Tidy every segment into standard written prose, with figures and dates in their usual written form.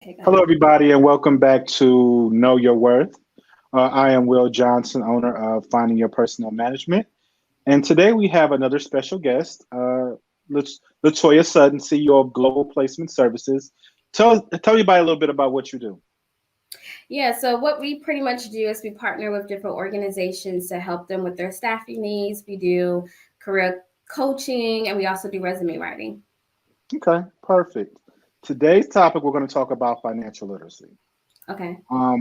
Okay, go Hello, ahead. everybody, and welcome back to Know Your Worth. I am Will Johnson, owner of Finding Your Personal Management. And today we have another special guest, Latoya Sutton, CEO of Global Placement Services. Tell everybody a little bit about what you do. Yeah, so what we pretty much do is we partner with different organizations to help them with their staffing needs. We do career coaching and we also do resume writing. Okay, perfect. Today's topic, we're going to talk about financial literacy. Okay.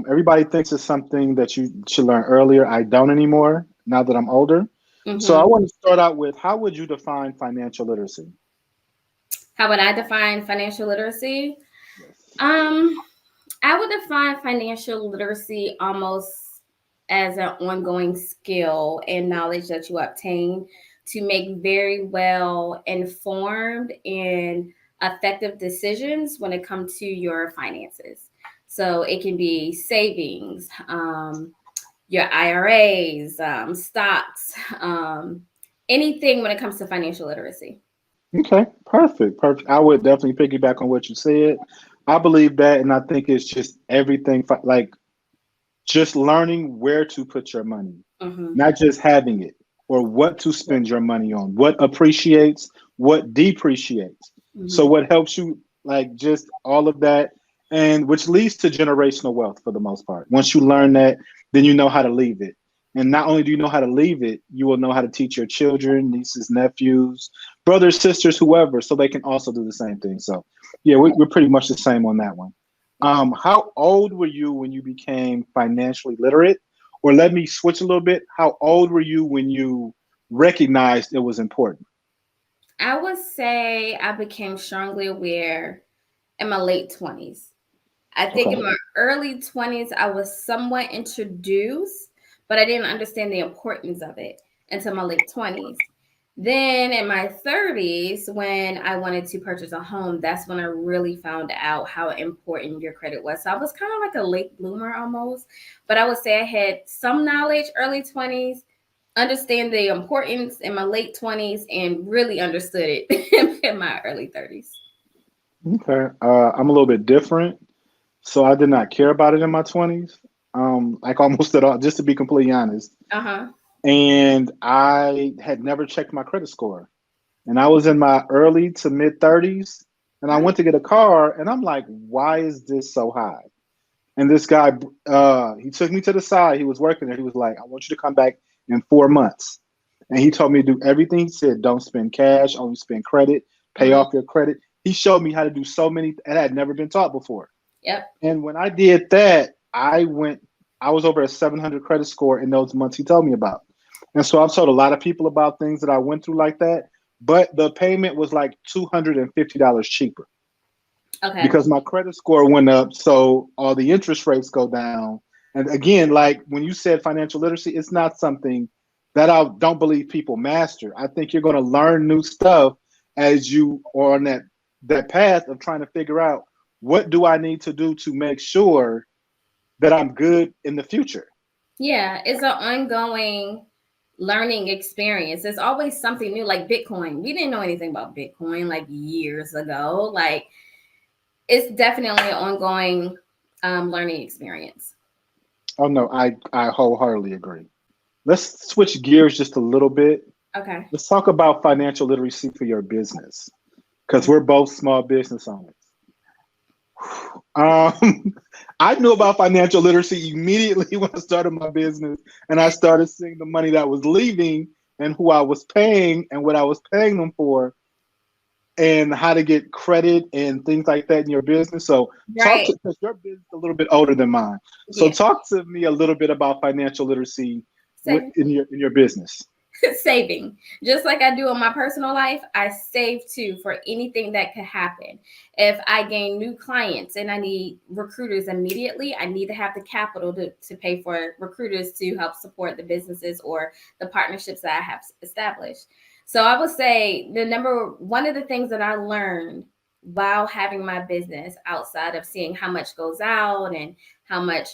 Everybody thinks it's something that you should learn earlier. I don't anymore now that I'm older. So I Mm-hmm. want to start out with how would you define financial literacy? How would I define financial literacy? Yes. Um, I would define financial literacy almost as an ongoing skill and knowledge that you obtain to make very well informed and effective decisions when it comes to your finances. So it can be savings, your IRAs, stocks, anything when it comes to financial literacy. Okay, perfect, perfect. I would definitely piggyback on what you said. I believe that, and I think it's just everything like just learning where to put your money, Mm-hmm. not just having it, or what to spend your money on, what appreciates, what depreciates. So, Mm-hmm. what helps you, like just all of that, and which leads to generational wealth for the most part. Once you learn that, then you know how to leave it. And not only do you know how to leave it, you will know how to teach your children, nieces, nephews, brothers, sisters, whoever, so they can also do the same thing. So, yeah, we're pretty much the same on that one. How old were you when you became financially literate? Or let me switch a little bit. How old were you when you recognized it was important? I would say I became strongly aware in my late 20s. I think in Okay. my early 20s, I was somewhat introduced, but I didn't understand the importance of it until my late 20s. Then in my 30s, when I wanted to purchase a home, that's when I really found out how important your credit was. So I was kind of like a late bloomer almost, but I would say I had some knowledge early 20s, understand the importance in my late 20s, and really understood it in my early 30s. Okay. I'm a little bit different. So I did not care about it in my 20s, like almost at all, just to be completely honest. Uh huh. And I had never checked my credit score. And I was in my early to mid 30s. And I Huh? went to get a car, and I'm like, why is this so high? And this guy, he took me to the side. He was working there. He was like, I want you to come back in 4 months. And he told me to do everything. He said, don't spend cash, only spend credit, pay Mm-hmm. off your credit. He showed me how to do so many, and I had never been taught before. Yep. And when I did that, I was over a 700 credit score in those months he told me about. And so I've told a lot of people about things that I went through like that, but the payment was like $250 cheaper Okay. because my credit score went up. So all the interest rates go down. And again, like when you said financial literacy, it's not something that I don't believe people master. I think you're going to learn new stuff as you are on that path of trying to figure out what do I need to do to make sure that I'm good in the future. Yeah, it's an ongoing learning experience. There's always something new, like Bitcoin. We didn't know anything about Bitcoin like years ago. Like it's definitely an ongoing learning experience. Oh no, I wholeheartedly agree. Let's switch gears just a little bit. Okay. Let's talk about financial literacy for your business because Okay. we're both small business owners. I knew about financial literacy immediately when I started my business and I started seeing the money that was leaving and who I was paying and what I was paying them for and how to get credit and things like that in your business. So talk Right. to because your business is a little bit older than mine. So Yeah. talk to me a little bit about financial literacy Saving. in your business. Saving. Just like I do in my personal life, I save too for anything that could happen. If I gain new clients and I need recruiters immediately, I need to have the capital to pay for recruiters to help support the businesses or the partnerships that I have established. So I would say the number one of the things that I learned while having my business outside of seeing how much goes out and how much,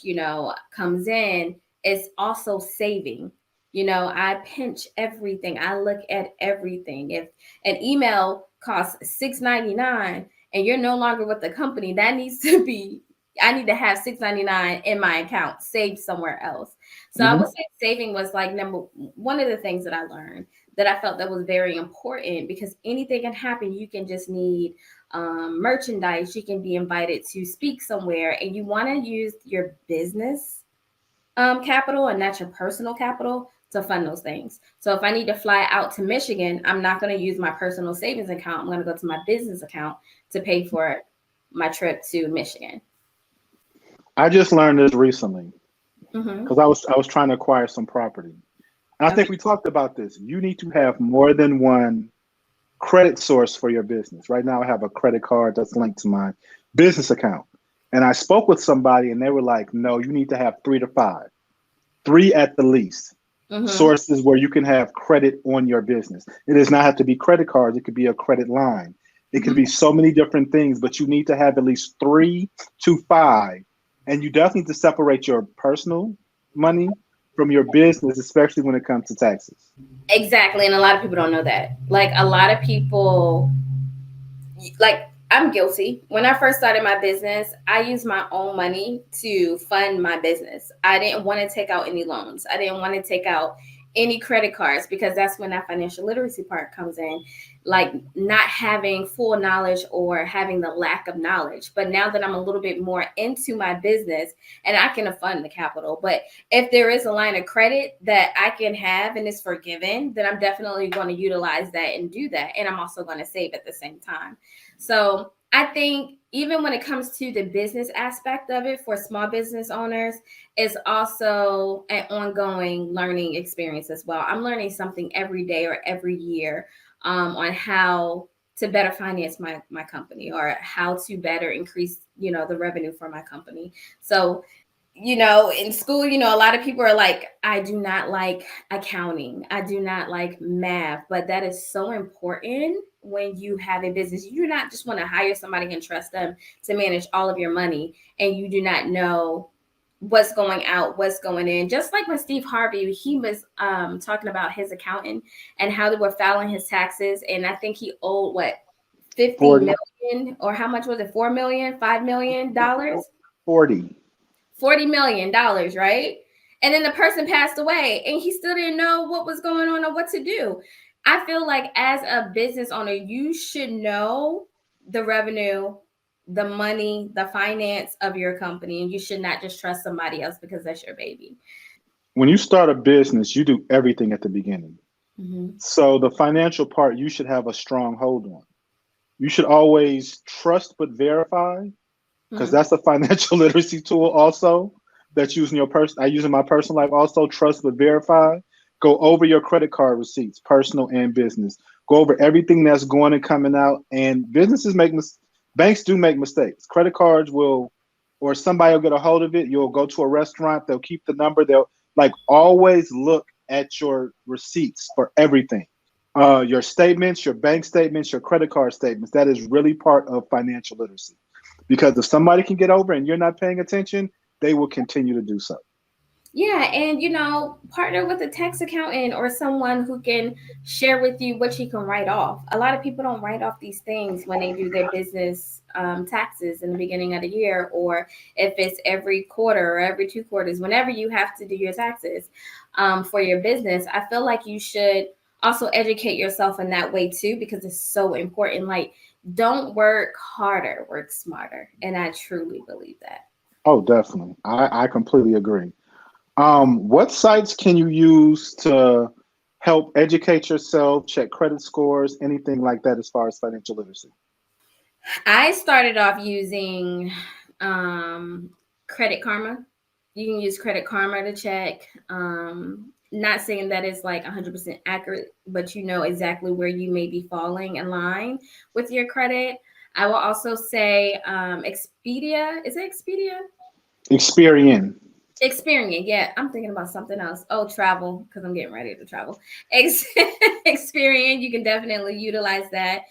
comes in is also saving. I pinch everything. I look at everything. If an email costs $6.99 and you're no longer with the company, that needs to be, I need to have $6.99 in my account saved somewhere else. So I would say saving was like one of the things that I learned that I felt that was very important, because anything can happen. You can just need merchandise, you can be invited to speak somewhere, and you want to use your business capital and not your personal capital to fund those things. So if I need to fly out to Michigan, I'm not going to use my personal savings account. I'm going to go to my business account to pay for my trip to Michigan. I just learned this recently Mm-hmm. because I was trying to acquire some property. And I Okay. think we talked about this. You need to have more than one credit source for your business. Right now, I have a credit card that's linked to my business account. And I spoke with somebody and they were like, no, you need to have 3 to 5, three at the least, Mm-hmm. sources where you can have credit on your business. It does not have to be credit cards, it could be a credit line. It could Mm-hmm. be so many different things, but you need to have at least 3 to 5. And you definitely need to separate your personal money from your business, especially when it comes to taxes. Exactly. And a lot of people don't know that. Like a lot of people, like I'm guilty. When I first started my business, I used my own money to fund my business. I didn't want to take out any loans. I didn't want to take out any credit cards, because that's when that financial literacy part comes in, like not having full knowledge or having the lack of knowledge. But now that I'm a little bit more into my business and I can fund the capital, but if there is a line of credit that I can have and is forgiven, then I'm definitely going to utilize that and do that. And I'm also going to save at the same time. So I think even when it comes to the business aspect of it for small business owners, it's also an ongoing learning experience as well. I'm learning something every day or every year on how to better finance my company, or how to better increase, the revenue for my company. So in school, a lot of people are like, I do not like accounting. I do not like math, but that is so important when you have a business. You do not just want to hire somebody and trust them to manage all of your money, and you do not know what's going out, what's going in. Just like when Steve Harvey, he was talking about his accountant and how they were filing his taxes. And I think he owed what, 50 40, million, or how much was it? 4 million, $5 million? 40. $40 million, right? And then the person passed away and he still didn't know what was going on or what to do. I feel like as a business owner, you should know the revenue, the money, the finance of your company, and you should not just trust somebody else because that's your baby. When you start a business, you do everything at the beginning. Mm-hmm. So the financial part, you should have a strong hold on. You should always trust but verify, because Mm-hmm. that's a financial literacy tool also that's using your person. I use in my personal life also. Trust but verify. Go over your credit card receipts, personal and business. Go over everything that's going and coming out. And businesses banks do make mistakes. Credit cards will, or somebody will get a hold of it. You'll go to a restaurant. They'll keep the number. They'll like always look at your receipts for everything. Your statements, your bank statements, your credit card statements. That is really part of financial literacy. Because if somebody can get over and you're not paying attention, they will continue to do so. Yeah, and partner with a tax accountant or someone who can share with you what you can write off. A lot of people don't write off these things when they do their business taxes in the beginning of the year, or if it's every quarter or every 2 quarters, whenever you have to do your taxes for your business. I feel like you should also educate yourself in that way too, because it's so important. Like, don't work harder, work smarter. And I truly believe that. Oh, definitely. I completely agree. What sites can you use to help educate yourself, check credit scores, anything like that as far as financial literacy? I started off using um, Credit Karma. You can use Credit Karma to check. Not saying that it's like 100% accurate, but you know exactly where you may be falling in line with your credit. I will also say Expedia. Is it Expedia? Experian. Experian, yeah, I'm thinking about something else. Oh, travel, because I'm getting ready to travel. Experian, you can definitely utilize that.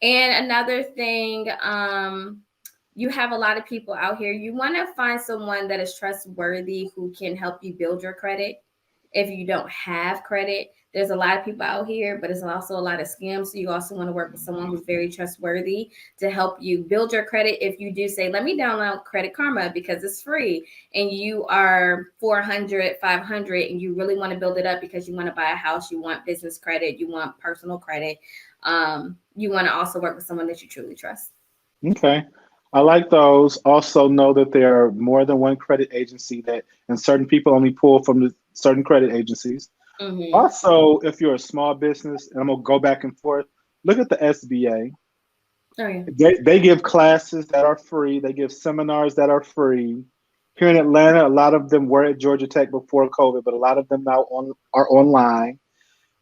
And another thing, you have a lot of people out here. You want to find someone that is trustworthy who can help you build your credit if you don't have credit. there's a lot of people out here, but it's also a lot of scams. So you also want to work with someone who's very trustworthy to help you build your credit. If you do say, let me download Credit Karma because it's free, and you are 400, 500, and you really want to build it up because you want to buy a house, you want business credit, you want personal credit, you want to also work with someone that you truly trust. Okay. I like those. Also know that there are more than one credit agency that, and certain people only pull from the certain credit agencies. Mm-hmm. Also, if you're a small business, and I'm gonna go back and forth, look at the SBA. Oh yeah. They give classes that are free. They give seminars that are free. Here in Atlanta, a lot of them were at Georgia Tech before COVID, but a lot of them now are online.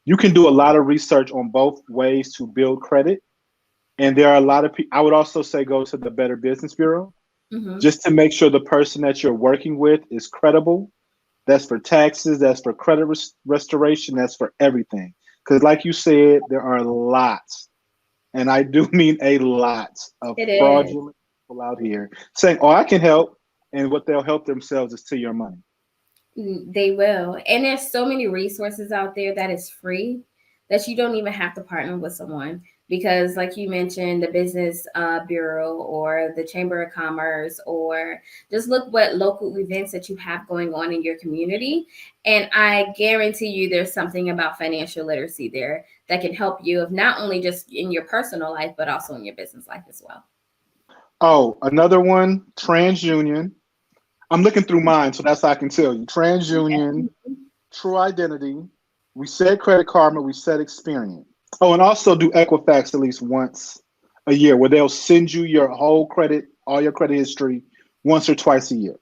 You can do a lot of research on both ways to build credit. And there are a lot of people. I would also say go to the Better Business Bureau Mm-hmm. just to make sure the person that you're working with is credible. That's for taxes. That's for credit restoration. That's for everything. Because, like you said, there are lots, and I do mean a lot of It is. fraudulent people out here saying, "Oh, I can help," and what they'll help themselves is to your money. They will. And there's so many resources out there that is free that you don't even have to partner with someone because, like you mentioned, the business bureau or the chamber of commerce, or just look what local events that you have going on in your community. And I guarantee you there's something about financial literacy there that can help you, if not only just in your personal life, but also in your business life as well. Oh, another one, TransUnion. I'm looking through mine, so that's how I can tell you. TransUnion, True Identity. We said Credit Karma. We said Experian. Oh, and also do Equifax at least once a year, where they'll send you your whole credit, all your credit history, once or twice a year.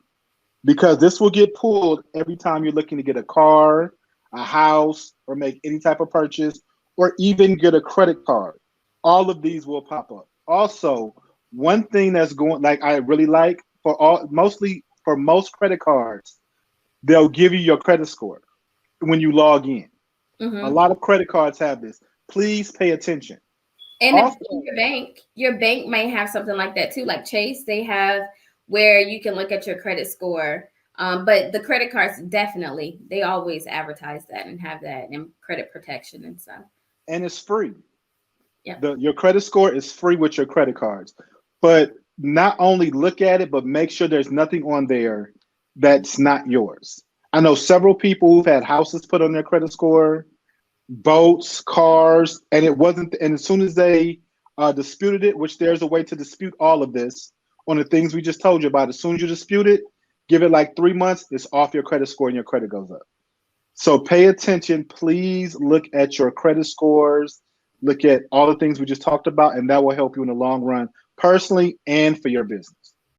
Because this will get pulled every time you're looking to get a car, a house, or make any type of purchase, or even get a credit card. All of these will pop up. Also, one thing that's going, like I really like mostly for most credit cards, they'll give you your credit score when you log in. A Mm-hmm. lot of credit cards have this. Please pay attention. And if Also, your bank may have something like that too. Like Chase, they have where you can look at your credit score. But the credit cards definitely, they always advertise that and have that and credit protection and stuff. and it's free. Yep. Your credit score is free with your credit cards. But not only look at it, but make sure there's nothing on there that's not yours. I know several people who've had houses put on their credit score, boats, cars, and it wasn't. And as soon as they disputed it, which there's a way to dispute all of this on the things we just told you about, as soon as you dispute it, give it like 3 months, it's off your credit score and your credit goes up. So pay attention. Please look at your credit scores, look at all the things we just talked about, and that will help you in the long run, personally and for your business.